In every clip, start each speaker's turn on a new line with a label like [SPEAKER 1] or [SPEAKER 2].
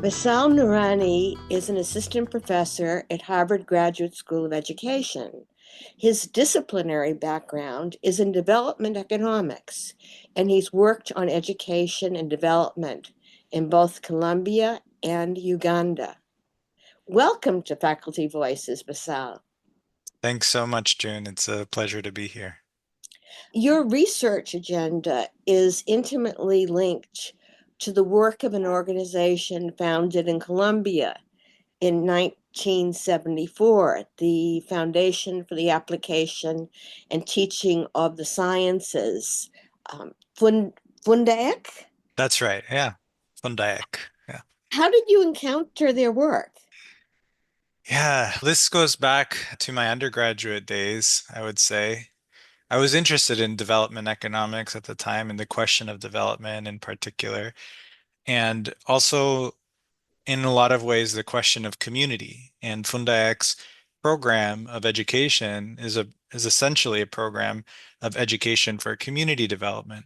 [SPEAKER 1] Vesall Nourani is an assistant professor at Harvard Graduate School of Education. His disciplinary background is in development economics, and he's worked on education and development in both Colombia and Uganda. Welcome to Faculty Voices, Vesall.
[SPEAKER 2] Thanks so much, June. It's a pleasure to be here.
[SPEAKER 1] Your research agenda is intimately linked to the work of an organization founded in Colombia in 1974, the Foundation for the Application and Teaching of the Sciences, um, Fundaec.
[SPEAKER 2] That's right. Yeah. Fundaek. Yeah.
[SPEAKER 1] How did you encounter their work?
[SPEAKER 2] Yeah. This goes back to my undergraduate days, I would say. I was interested in development economics at the time and the question of development in particular. And also, in a lot of ways, the question of community. And Fundaek's program of education is essentially a program of education for community development.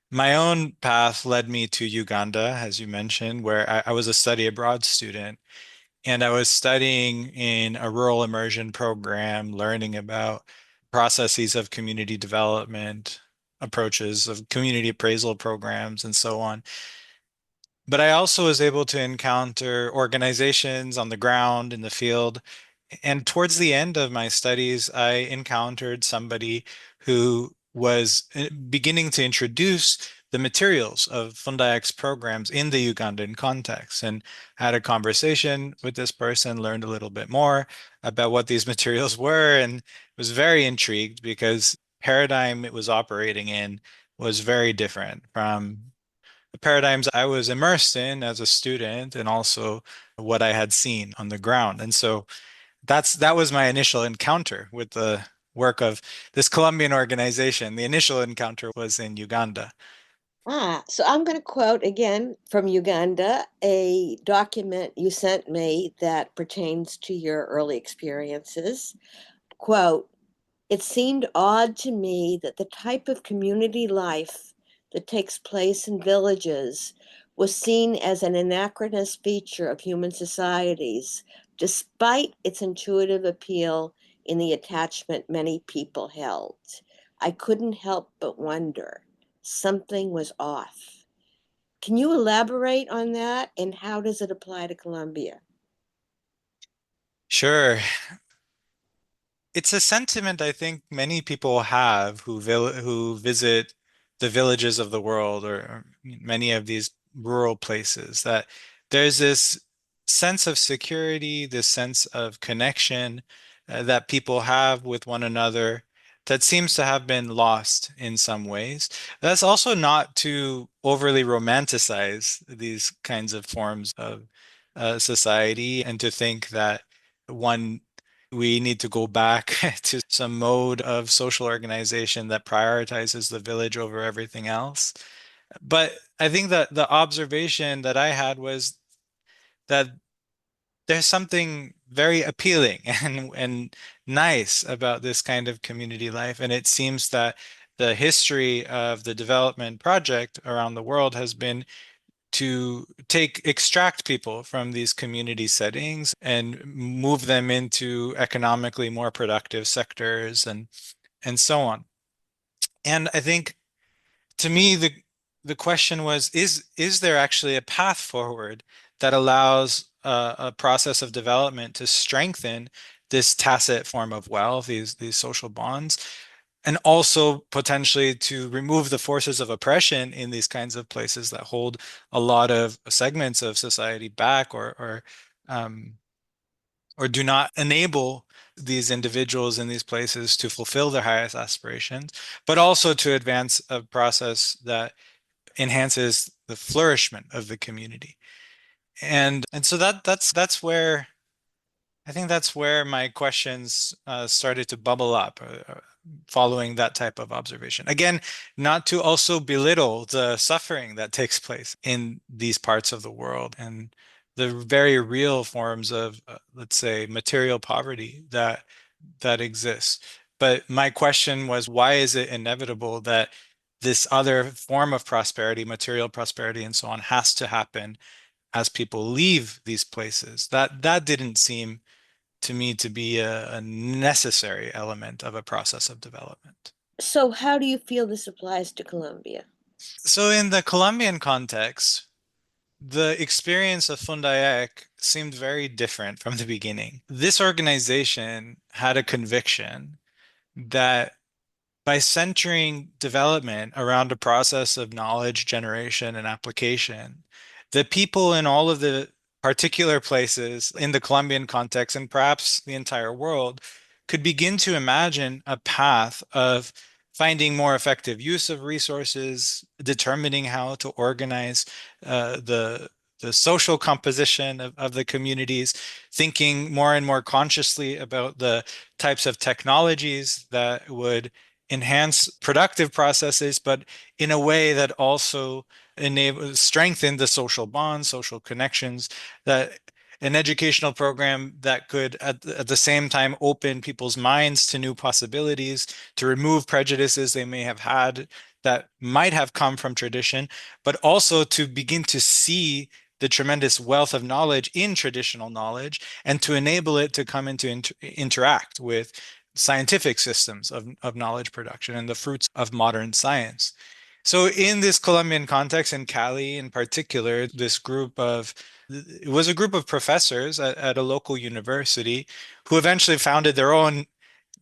[SPEAKER 2] My own path led me to Uganda, as you mentioned, where I was a study abroad student. And I was studying in a rural immersion program, learning about processes of community development, approaches of community appraisal programs, and so on. But I also was able to encounter organizations on the ground in the field. And towards the end of my studies, I encountered somebody who was beginning to introduce the materials of Fundaic's programs in the Ugandan context, and had a conversation with this person, learned a little bit more about what these materials were, and was very intrigued because paradigm it was operating in was very different from the paradigms I was immersed in as a student and also what I had seen on the ground. And so that was my initial encounter with the work of this Colombian organization. The initial encounter was in Uganda.
[SPEAKER 1] So I'm going to quote again from Uganda a document you sent me that pertains to your early experiences. Quote, it seemed odd to me that the type of community life that takes place in villages was seen as an anachronous feature of human societies, despite its intuitive appeal in the attachment many people held. I couldn't help but wonder something was off. Can you elaborate on that and how does it apply to Colombia?
[SPEAKER 2] Sure. It's a sentiment I think many people have who visit the villages of the world or many of these rural places, that there's this sense of security, this sense of connection that people have with one another that seems to have been lost in some ways. That's also not to overly romanticize these kinds of forms of society and to think that one we need to go back to some mode of social organization that prioritizes the village over everything else. But I think that the observation that I had was that there's something very appealing and nice about this kind of community life. And it seems that the history of the development project around the world has been to extract people from these community settings and move them into economically more productive sectors and so on. And I think to me the question was, is there actually a path forward that allows a process of development to strengthen this tacit form of wealth, these social bonds, and also potentially to remove the forces of oppression in these kinds of places that hold a lot of segments of society back um, or do not enable these individuals in these places to fulfill their highest aspirations, but also to advance a process that enhances the flourishment of the community. And so that's where I think that's where my questions started to bubble up following that type of observation. Again, not to also belittle the suffering that takes place in these parts of the world and the very real forms of, let's say, material poverty that exists. But my question was, why is it inevitable that this other form of prosperity, material prosperity and so on, has to happen as people leave these places. That didn't seem to me to be a necessary element of a process of development.
[SPEAKER 1] So how do you feel this applies to Colombia?
[SPEAKER 2] So in the Colombian context, the experience of Fundayek seemed very different from the beginning. This organization had a conviction that by centering development around a process of knowledge generation and application, the people in all of the particular places in the Colombian context and perhaps the entire world could begin to imagine a path of finding more effective use of resources, determining how to organize the social composition of the communities, thinking more and more consciously about the types of technologies that would enhance productive processes, but in a way that also strengthen the social bonds, social connections, that an educational program that could at the same time open people's minds to new possibilities, to remove prejudices they may have had that might have come from tradition, but also to begin to see the tremendous wealth of knowledge in traditional knowledge and to enable it to come into interact with scientific systems of knowledge production and the fruits of modern science. So in this Colombian context, in Cali in particular, it was a group of professors at a local university who eventually founded their own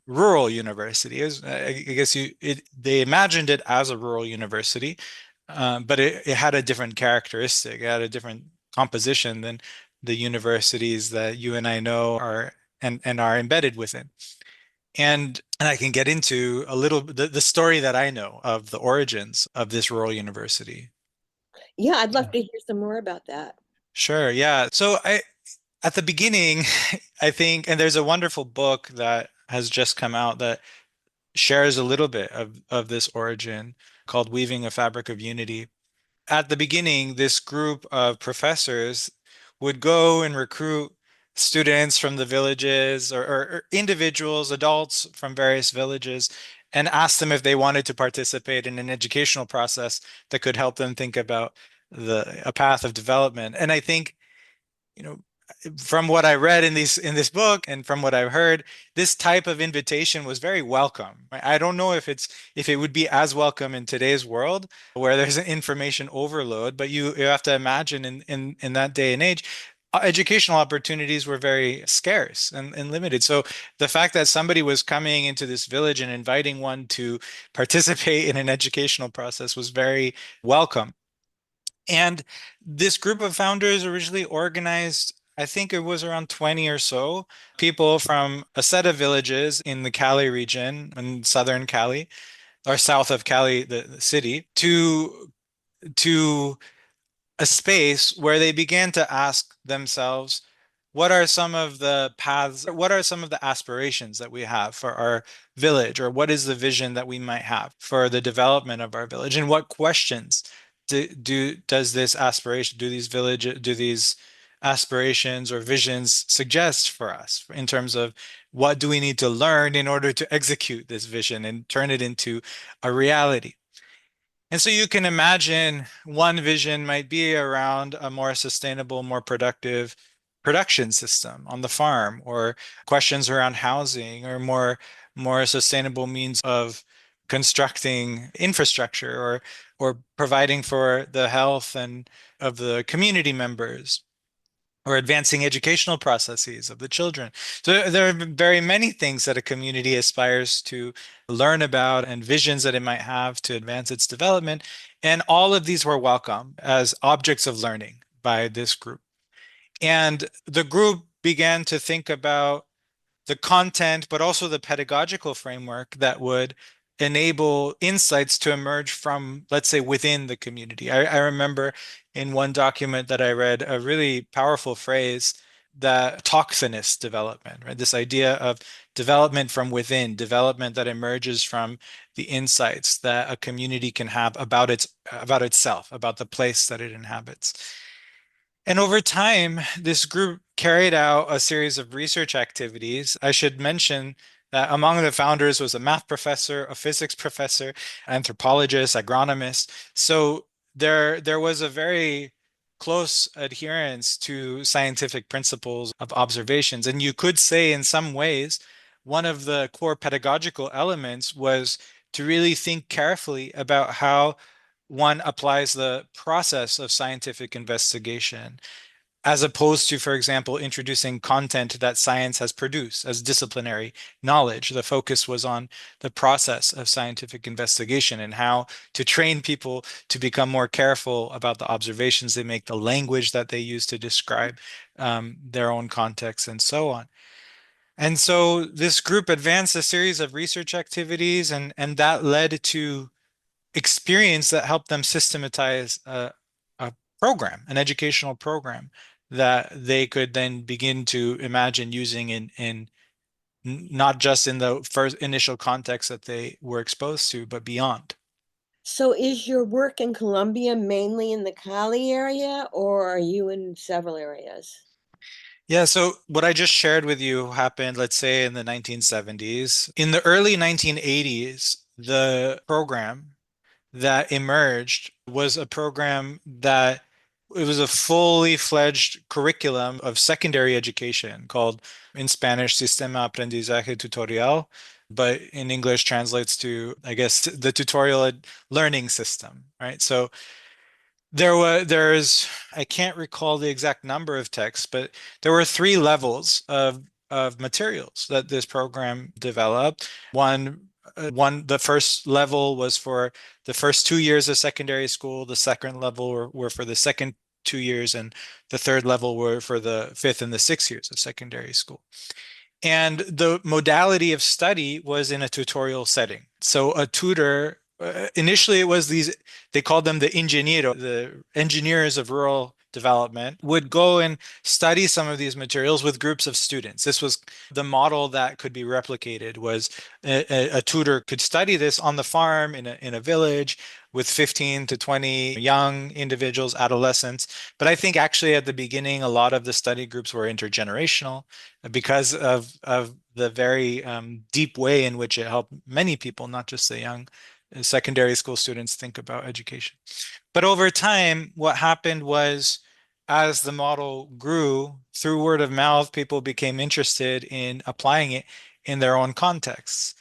[SPEAKER 2] rural university. I guess they imagined it as a rural university, but it had a different characteristic. It had a different composition than the universities that you and I know are and are embedded within. And I can get into a little the story that I know of the origins of this rural university.
[SPEAKER 1] Yeah, I'd love
[SPEAKER 2] Yeah.
[SPEAKER 1] to hear some more about that.
[SPEAKER 2] Sure, yeah. So I at the beginning, I think, and there's a wonderful book that has just come out that shares a little bit of this origin called Weaving a Fabric of Unity. At the beginning, this group of professors would go and recruit students from the villages or individuals, adults from various villages, and ask them if they wanted to participate in an educational process that could help them think about a path of development. And I think, you know, from what I read in this book and from what I've heard, this type of invitation was very welcome. I don't know if it would be as welcome in today's world where there's an information overload, but you have to imagine in that day and age, educational opportunities were very scarce and limited. So the fact that somebody was coming into this village and inviting one to participate in an educational process was very welcome. And this group of founders originally organized, I think it was around 20 or so people from a set of villages in the Cali region, in southern Cali, or south of Cali, the city, to a space where they began to ask themselves, what are some of the paths, what are some of the aspirations that we have for our village, or what is the vision that we might have for the development of our village, and what questions does this aspiration, do these aspirations or visions suggest for us in terms of what do we need to learn in order to execute this vision and turn it into a reality? And so you can imagine one vision might be around a more sustainable, more productive production system on the farm, or questions around housing, or more sustainable means of constructing infrastructure, or providing for the health and of the community members, or advancing educational processes of the children. So there are very many things that a community aspires to learn about and visions that it might have to advance its development. And all of these were welcome as objects of learning by this group. And the group began to think about the content, but also the pedagogical framework that would enable insights to emerge from, let's say, within the community. I remember in one document that I read a really powerful phrase, that toxinous development, right? This idea of development from within, development that emerges from the insights that a community can have about itself, about the place that it inhabits. And over time, this group carried out a series of research activities. I should mention that among the founders was a math professor, a physics professor, anthropologist, agronomist. So there was a very close adherence to scientific principles of observations. And you could say, in some ways, one of the core pedagogical elements was to really think carefully about how one applies the process of scientific investigation, as opposed to, for example, introducing content that science has produced as disciplinary knowledge. The focus was on the process of scientific investigation and how to train people to become more careful about the observations they make, the language that they use to describe their own context, and so on. And so this group advanced a series of research activities, and that led to experience that helped them systematize a program, an educational program that they could then begin to imagine using in not just in the first initial context that they were exposed to, but beyond.
[SPEAKER 1] So is your work in Colombia mainly in the Cali area, or are you in several areas?
[SPEAKER 2] Yeah, so what I just shared with you happened, let's say, in the 1970s. In the early 1980s, the program that emerged was a program that it was a fully fledged curriculum of secondary education called, in Spanish, Sistema Aprendizaje Tutorial, but in English translates to, I guess, the tutorial learning system, right? So there's, I can't recall the exact number of texts, but there were three levels of materials that this program developed. The first level was for the first 2 years of secondary school. The second level were for the second 2 years, and the third level were for the fifth and the 6 years of secondary school. And the modality of study was in a tutorial setting. So a tutor, initially it was these, they called them the ingeniero, the engineers of rural development, would go and study some of these materials with groups of students. This was the model that could be replicated, was a tutor could study this on the farm in a village with 15 to 20 young individuals, adolescents. But I think actually at the beginning, a lot of the study groups were intergenerational because of the very deep way in which it helped many people, not just the young secondary school students, think about education. But over time, what happened was, as the model grew through word of mouth, people became interested in applying it in their own contexts.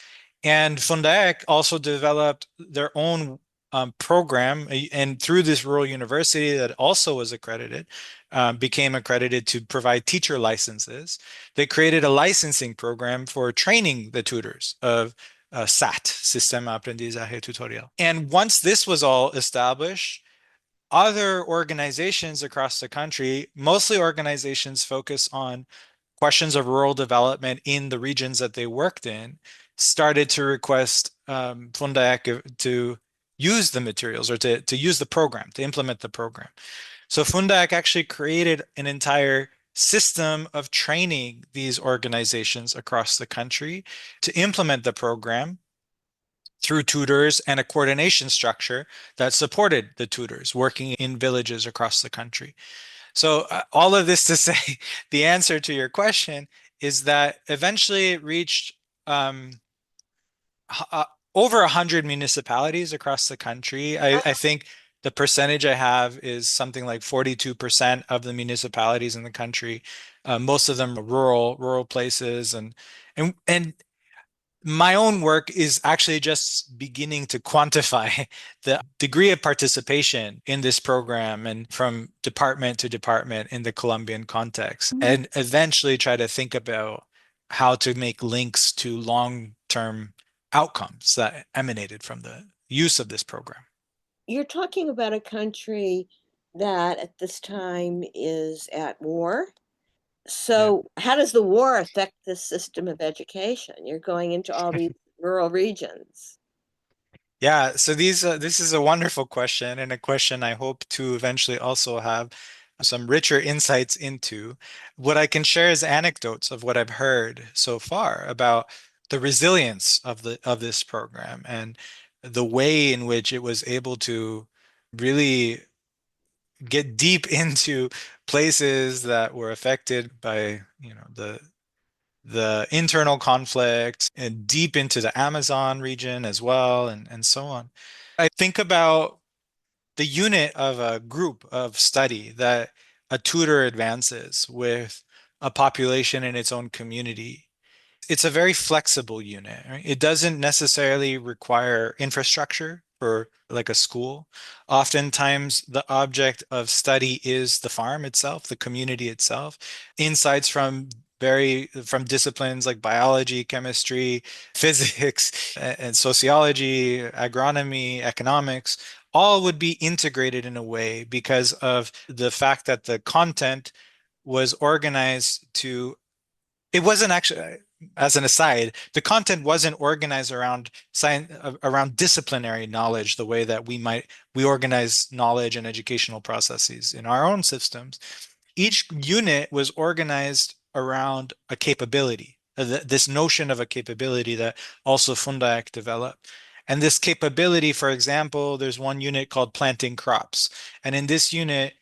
[SPEAKER 2] And Fundaec also developed their own program, and through this rural university that also was accredited, became accredited to provide teacher licenses. They created a licensing program for training the tutors of SAT, Sistema Aprendizaje Tutorial. And once this was all established, other organizations across the country, mostly organizations focus on questions of rural development in the regions that they worked in, started to request Fundaec to use the materials, or to use the program, to implement the program. So Fundac actually created an entire system of training these organizations across the country to implement the program through tutors and a coordination structure that supported the tutors working in villages across the country. So all of this to say, the answer to your question is that eventually it reached um, uh, over 100 municipalities across the country. I think the percentage I have is something like 42% of the municipalities in the country. Most of them are rural places, and my own work is actually just beginning to quantify the degree of participation in this program and from department to department in the Colombian context, and eventually try to think about how to make links to long-term outcomes that emanated from the use of this program.
[SPEAKER 1] You're talking about a country that at this time is at war.
[SPEAKER 2] Yeah.
[SPEAKER 1] So, how does the war affect the system of education? You're going into all these rural regions.
[SPEAKER 2] Yeah, so this is a wonderful question, and a question I hope to eventually also have some richer insights into. What I can share is anecdotes of what I've heard so far about the resilience of this program and the way in which it was able to really get deep into places that were affected by, the internal conflict, and deep into the Amazon region as well, and so on. I think about the unit of a group of study that a tutor advances with a population in its own community. It's a very flexible unit, right? It doesn't necessarily require infrastructure for like a school. Oftentimes, the object of study is the farm itself, the community itself. Insights from disciplines like biology, chemistry, physics, and sociology, agronomy, economics, all would be integrated in a way because of the fact that the content was organized to it wasn't actually, as an aside, the content wasn't organized around science, around disciplinary knowledge, the way that we organize knowledge and educational processes in our own systems. Each unit was organized around a capability, this notion of a capability that also Fundac developed. And this capability, for example, there's one unit called planting crops. And in this unit,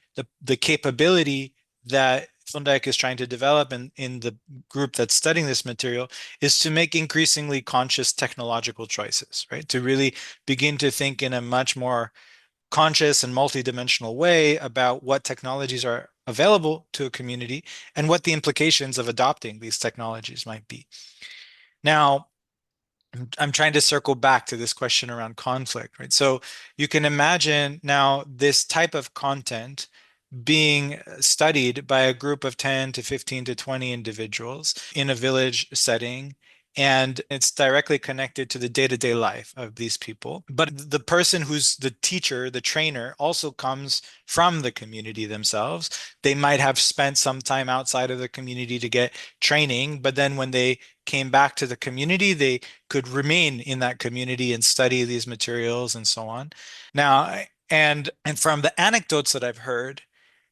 [SPEAKER 2] the capability that Fundac is trying to develop in the group that's studying this material is to make increasingly conscious technological choices, right? To really begin to think in a much more conscious and multidimensional way about what technologies are available to a community and what the implications of adopting these technologies might be. Now, I'm trying to circle back to this question around conflict, right? So you can imagine now this type of content being studied by a group of 10 to 15 to 20 individuals in a village setting. And it's directly connected to the day-to-day life of these people. But the person who's the teacher, the trainer, also comes from the community themselves. They might have spent some time outside of the community to get training, but then when they came back to the community, they could remain in that community and study these materials and so on. Now, and from the anecdotes that I've heard,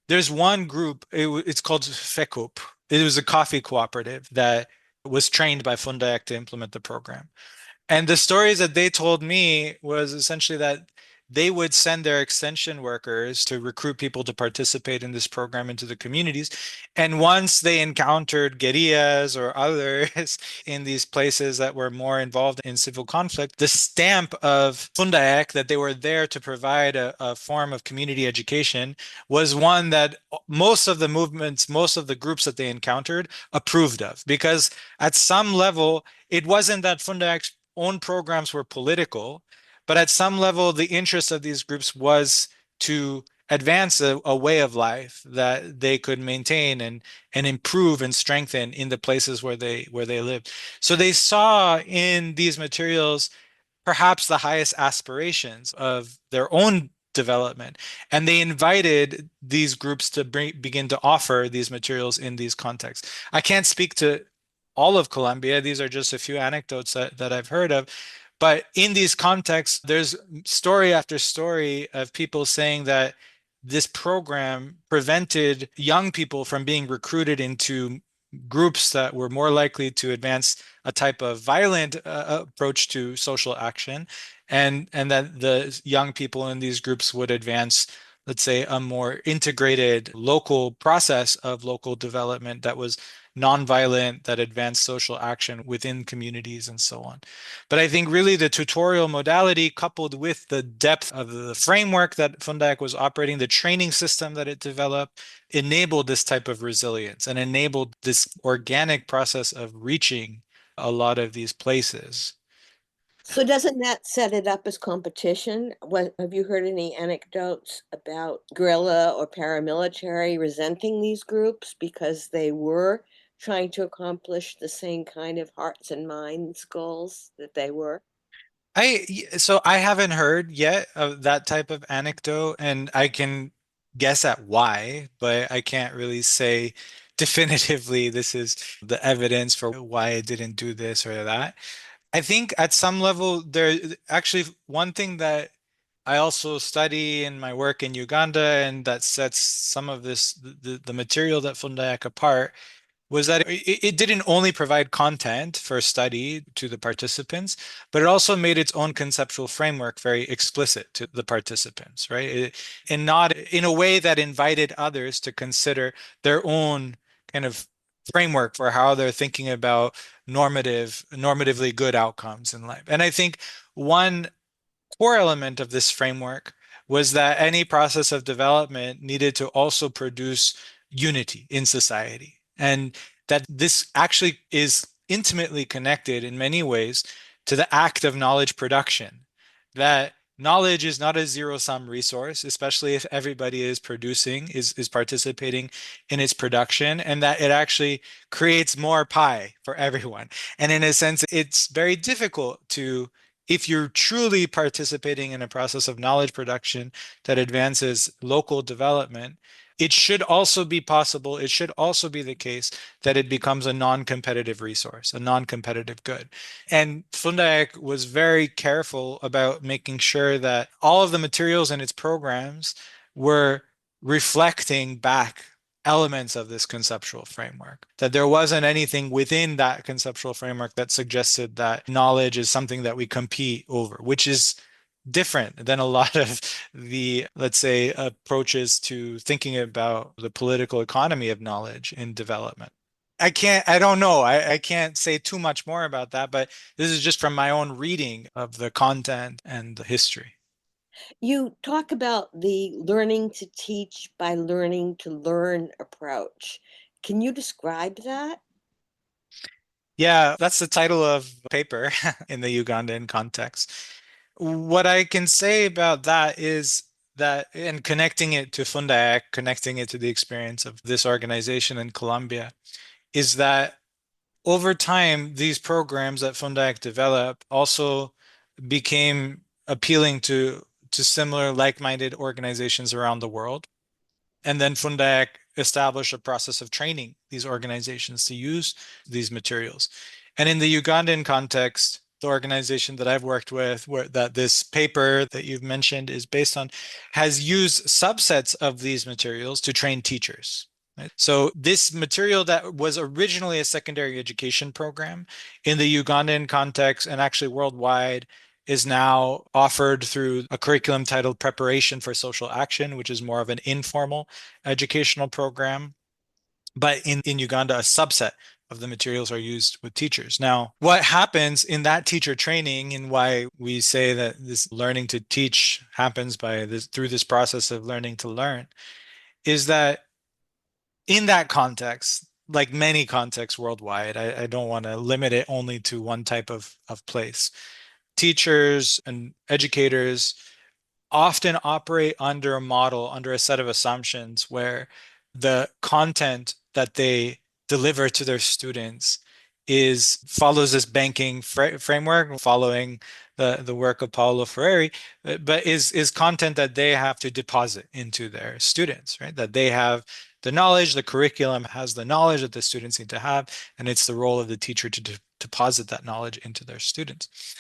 [SPEAKER 2] there's one group, it's called FECOP. It was a coffee cooperative that was trained by Fundac to implement the program. And the stories that they told me was essentially that they would send their extension workers to recruit people to participate in this program into the communities. And once they encountered guerrillas or others in these places that were more involved in civil conflict, the stamp of Fundaek that they were there to provide a form of community education was one that most of the movements, most of the groups that they encountered approved of. Because at some level, it wasn't that Fundaek's own programs were political, but at some level, the interest of these groups was to advance a way of life that they could maintain and improve and strengthen in the places where they lived. So they saw in these materials perhaps the highest aspirations of their own development. And they invited these groups to begin to offer these materials in these contexts. I can't speak to all of Colombia. These are just a few anecdotes that I've heard of. But in these contexts, there's story after story of people saying that this program prevented young people from being recruited into groups that were more likely to advance a type of violent approach to social action, and that the young people in these groups would advance, let's say, a more integrated local process of local development that was nonviolent, that advanced social action within communities and so on. But I think really the tutorial modality coupled with the depth of the framework that Fundac was operating, the training system that it developed, enabled this type of resilience and enabled this organic process of reaching a lot of these places.
[SPEAKER 1] So doesn't that set it up as competition? What, have you heard any anecdotes about guerrilla or paramilitary resenting these groups because they were trying to accomplish the same kind of hearts and minds goals that they were?
[SPEAKER 2] So I haven't heard yet of that type of anecdote, and I can guess at why, but I can't really say definitively this is the evidence for why I didn't do this or that. I think at some level, there actually one thing that I also study in my work in Uganda and that sets some of the material that Fundayak apart was that it didn't only provide content for study to the participants, but it also made its own conceptual framework very explicit to the participants, right? And not in a way that invited others to consider their own kind of framework for how they're thinking about normatively good outcomes in life. And I think one core element of this framework was that any process of development needed to also produce unity in society. And that this actually is intimately connected in many ways to the act of knowledge production. That knowledge is not a zero-sum resource, especially if everybody is producing, is participating in its production, and that it actually creates more pie for everyone. And in a sense, it's very difficult to, if you're truly participating in a process of knowledge production that advances local development, it should also be possible, it should also be the case that it becomes a non-competitive resource, a non-competitive good. And Fundaek was very careful about making sure that all of the materials in its programs were reflecting back elements of this conceptual framework, that there wasn't anything within that conceptual framework that suggested that knowledge is something that we compete over, which is different than a lot of the, let's say, approaches to thinking about the political economy of knowledge in development. I don't know. I can't say too much more about that, but this is just from my own reading of the content and the history.
[SPEAKER 1] You talk about the learning to teach by learning to learn approach. Can you describe that?
[SPEAKER 2] Yeah, that's the title of the paper in the Ugandan context. What I can say about that is that, and connecting it to Fundaek, connecting it to the experience of this organization in Colombia, is that over time, these programs that Fundaek developed also became appealing to similar like-minded organizations around the world. And then Fundaek established a process of training these organizations to use these materials. And in the Ugandan context, the organization that I've worked with, where that this paper that you've mentioned is based on, has used subsets of these materials to train teachers. Right? So this material that was originally a secondary education program in the Ugandan context and actually worldwide is now offered through a curriculum titled Preparation for Social Action, which is more of an informal educational program. But in Uganda, a subset of the materials are used with teachers. Now, what happens in that teacher training and why we say that this learning to teach happens by this through this process of learning to learn is that in that context, like many contexts worldwide, I don't want to limit it only to one type of place. Teachers and educators often operate under a model, under a set of assumptions where the content that they deliver to their students is follows this banking framework, following the work of Paulo Freire, but is content that they have to deposit into their students, right? That they have the knowledge, the curriculum has the knowledge that the students need to have, and it's the role of the teacher to deposit that knowledge into their students.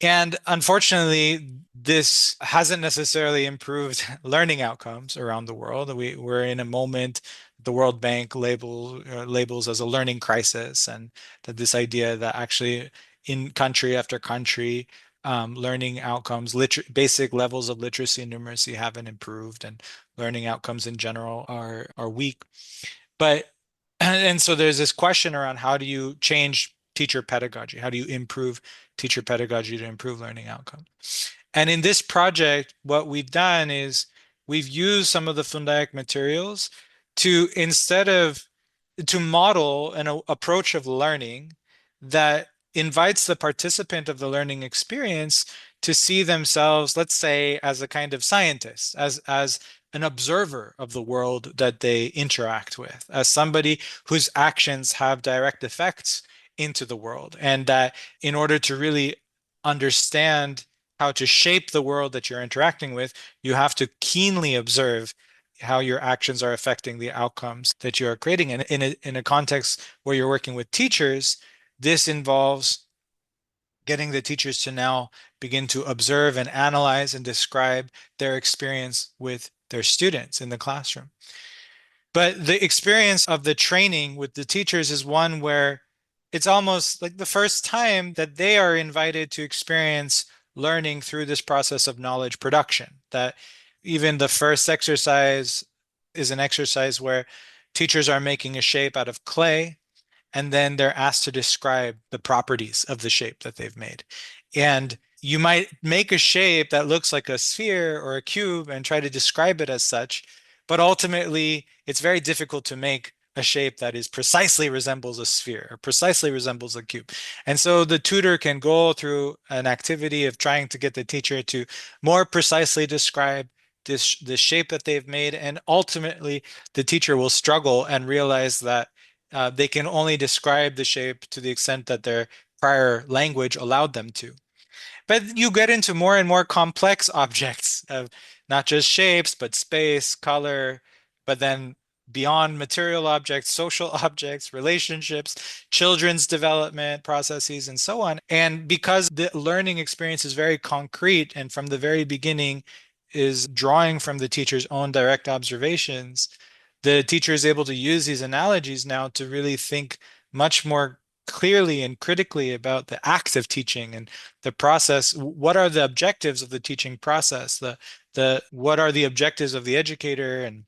[SPEAKER 2] And unfortunately, this hasn't necessarily improved learning outcomes around the world. We're in a moment the World Bank labels as a learning crisis, and that this idea that actually in country after country, learning outcomes, basic levels of literacy and numeracy haven't improved, and learning outcomes in general are weak. But and so there's this question around how do you change teacher pedagogy? How do you improve teacher pedagogy to improve learning outcomes? And in this project, what we've done is we've used some of the Fundaic materials to instead of to model an approach of learning that invites the participant of the learning experience to see themselves, let's say, as a kind of scientist, as an observer of the world that they interact with, as somebody whose actions have direct effects into the world. And that in order to really understand how to shape the world that you're interacting with, you have to keenly observe how your actions are affecting the outcomes that you are creating. And in a context where you're working with teachers, this involves getting the teachers to now begin to observe and analyze and describe their experience with their students in the classroom. But the experience of the training with the teachers is one where it's almost like the first time that they are invited to experience learning through this process of knowledge production. That even the first exercise is an exercise where teachers are making a shape out of clay, and then they're asked to describe the properties of the shape that they've made. And you might make a shape that looks like a sphere or a cube and try to describe it as such, but ultimately it's very difficult to make a shape that is precisely resembles a sphere or precisely resembles a cube. And so the tutor can go through an activity of trying to get the teacher to more precisely describe this shape that they've made, and ultimately the teacher will struggle and realize that they can only describe the shape to the extent that their prior language allowed them to. But you get into more and more complex objects of not just shapes, but space, color, but then beyond material objects, social objects, relationships, children's development processes, and so on. And because the learning experience is very concrete and from the very beginning is drawing from the teacher's own direct observations, the teacher is able to use these analogies now to really think much more clearly and critically about the act of teaching and the process. What are the objectives of the teaching process? The what are the objectives of the educator, and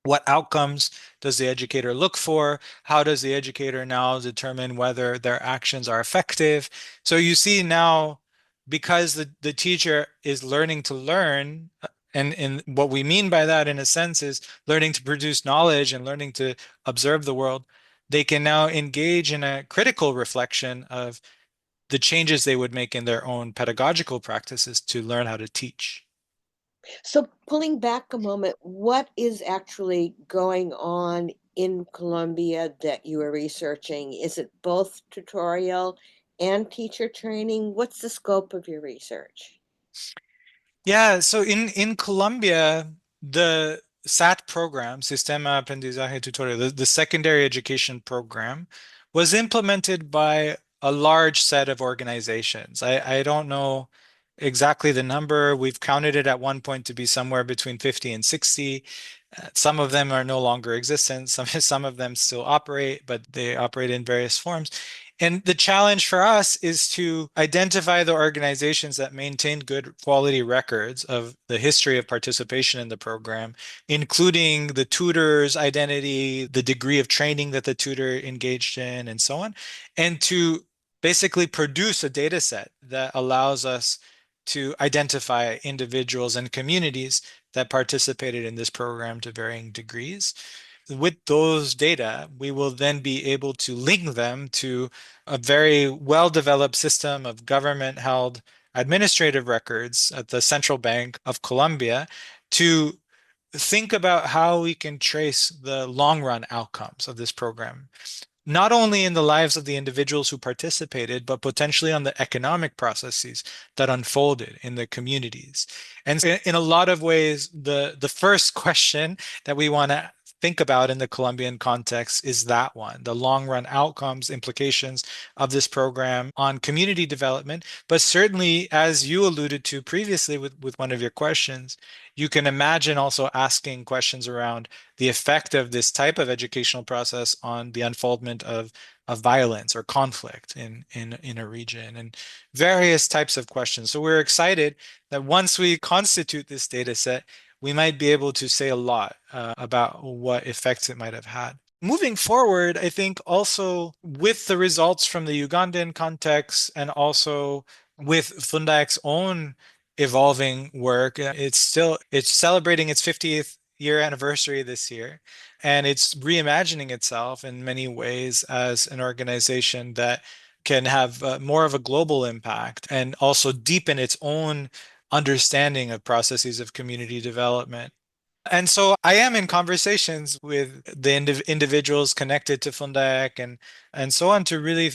[SPEAKER 2] what outcomes does the educator look for? How does the educator now determine whether their actions are effective? So you see now, because the teacher is learning to learn, and what we mean by that in a sense is learning to produce knowledge and learning to observe the world, they can now engage in a critical reflection of the changes they would make in their own pedagogical practices to learn how to teach.
[SPEAKER 1] So pulling back a moment, what is actually going on in Colombia that you are researching? Is it both tutorial and teacher training? What's the scope of your research?
[SPEAKER 2] Yeah, so in Colombia, the SAT program, Sistema Aprendizaje Tutorial, the secondary education program, was implemented by a large set of organizations. I don't know exactly the number. We've counted it at one point to be somewhere between 50 and 60. Some of them are no longer existent. Some of them still operate, but they operate in various forms. And the challenge for us is to identify the organizations that maintain good quality records of the history of participation in the program, including the tutor's identity, the degree of training that the tutor engaged in, and so on, and to basically produce a data set that allows us to identify individuals and communities that participated in this program to varying degrees. With those data, we will then be able to link them to a very well-developed system of government-held administrative records at the Central Bank of Colombia to think about how we can trace the long-run outcomes of this program, not only in the lives of the individuals who participated, but potentially on the economic processes that unfolded in the communities. And in a lot of ways, the first question that we want to think about in the Colombian context is that one, the long run outcomes, implications of this program on community development. But certainly, as you alluded to previously with one of your questions, you can imagine also asking questions around the effect of this type of educational process on the unfoldment of violence or conflict in a region, and various types of questions. So we're excited that once we constitute this data set, we might be able to say a lot about what effects it might have had. Moving forward, I think also with the results from the Ugandan context and also with Fundac's own evolving work, it's celebrating its 50th year anniversary this year, and it's reimagining itself in many ways as an organization that can have more of a global impact and also deepen its own understanding of processes of community development. And so I am in conversations with the individuals connected to Fundac and so on to really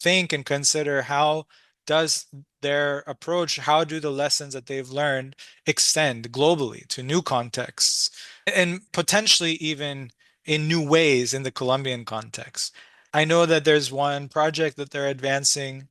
[SPEAKER 2] think and consider how does their approach, how do the lessons that they've learned extend globally to new contexts and potentially even in new ways in the Colombian context. I know that there's one project that they're advancing,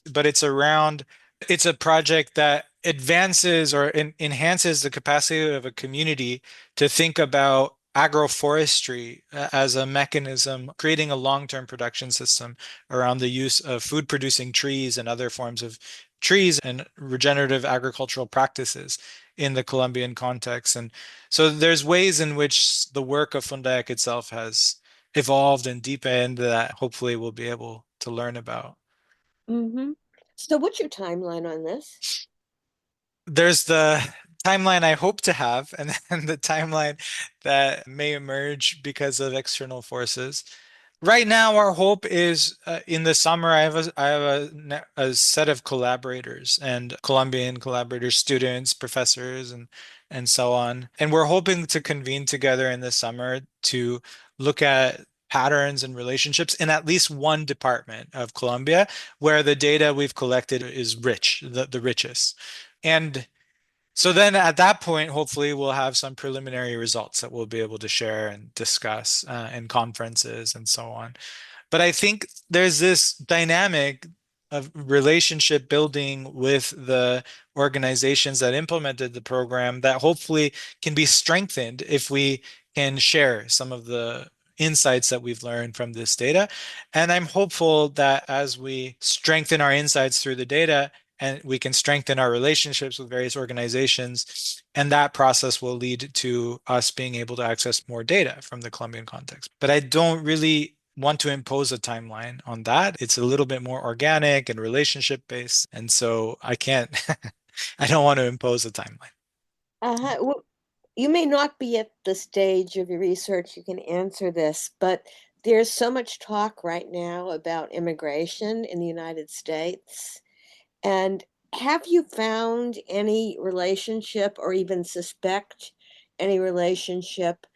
[SPEAKER 2] but it's a project that advances or enhances the capacity of a community to think about agroforestry as a mechanism, creating a long-term production system around the use of food-producing trees and other forms of trees and regenerative agricultural practices in the Colombian context. And so there's ways in which the work of Fundac itself has evolved and deepened that hopefully we'll be able to learn about.
[SPEAKER 1] Hmm. So what's your timeline on this?
[SPEAKER 2] There's the timeline I hope to have, and then the timeline that may emerge because of external forces. Right now, our hope is in the summer. I have a set of collaborators and Colombian collaborators, students, professors, and so on. And we're hoping to convene together in the summer to look at patterns and relationships in at least one department of Colombia where the data we've collected is rich, the richest. And so then at that point, hopefully we'll have some preliminary results that we'll be able to share and discuss in conferences and so on. But I think there's this dynamic of relationship building with the organizations that implemented the program that hopefully can be strengthened if we can share some of the insights that we've learned from this data. And I'm hopeful that as we strengthen our insights through the data, and we can strengthen our relationships with various organizations, and that process will lead to us being able to access more data from the Colombian context. But I don't really want to impose a timeline on that. It's a little bit more organic and relationship based. And so I can't, I don't want to impose a timeline.
[SPEAKER 1] Well, you may not be at the stage of your research you can answer this, but there's so much talk right now about immigration in the United States. And have you found any relationship or even suspect any relationship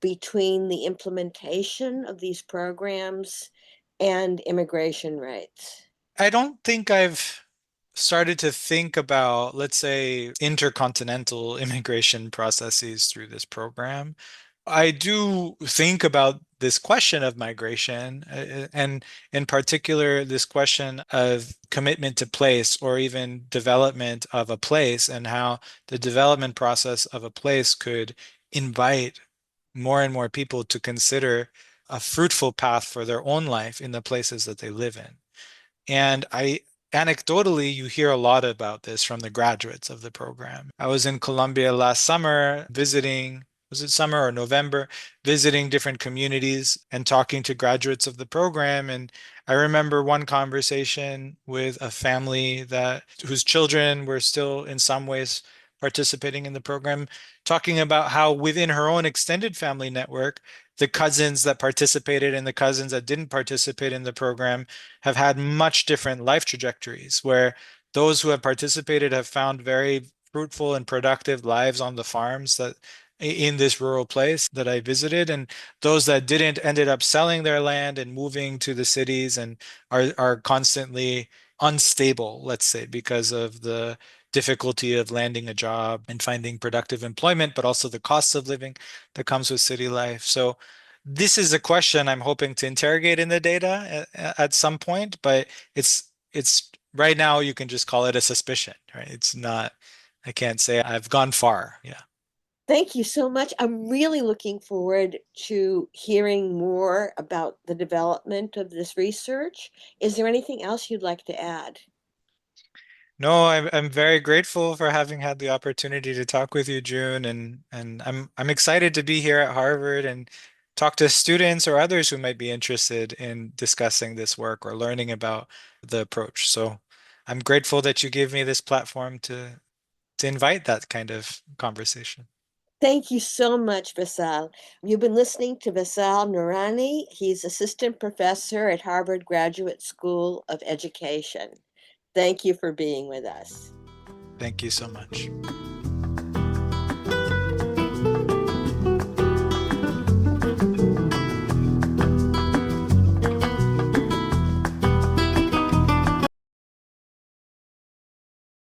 [SPEAKER 1] between the implementation of these programs and immigration rates?
[SPEAKER 2] I don't think I've started to think about, let's say, intercontinental immigration processes through this program. I do think about this question of migration, and in particular, this question of commitment to place or even development of a place, and how the development process of a place could invite more and more people to consider a fruitful path for their own life in the places that they live in. And anecdotally, you hear a lot about this from the graduates of the program. I was in Colombia last summer visiting, was it summer or November, visiting different communities and talking to graduates of the program. And I remember one conversation with a family that whose children were still in some ways participating in the program, talking about how within her own extended family network, the cousins that participated and the cousins that didn't participate in the program have had much different life trajectories, where those who have participated have found very fruitful and productive lives on the farms that in this rural place that I visited, and those that didn't ended up selling their land and moving to the cities and are constantly unstable, let's say, because of the difficulty of landing a job and finding productive employment, but also the cost of living that comes with city life. So this is a question I'm hoping to interrogate in the data at some point, but it's right now you can just call it a suspicion, right? It's not, I can't say I've gone far. Yeah.
[SPEAKER 1] Thank you so much. I'm really looking forward to hearing more about the development of this research. Is there anything else you'd like to add?
[SPEAKER 2] No, I'm very grateful for having had the opportunity to talk with you, June, and I'm excited to be here at Harvard and talk to students or others who might be interested in discussing this work or learning about the approach. So I'm grateful that you gave me this platform to invite that kind of conversation.
[SPEAKER 1] Thank you so much, Vesall. You've been listening to Vesall Nourani. He's assistant professor at Harvard Graduate School of Education. Thank you for being with us.
[SPEAKER 2] Thank you so much.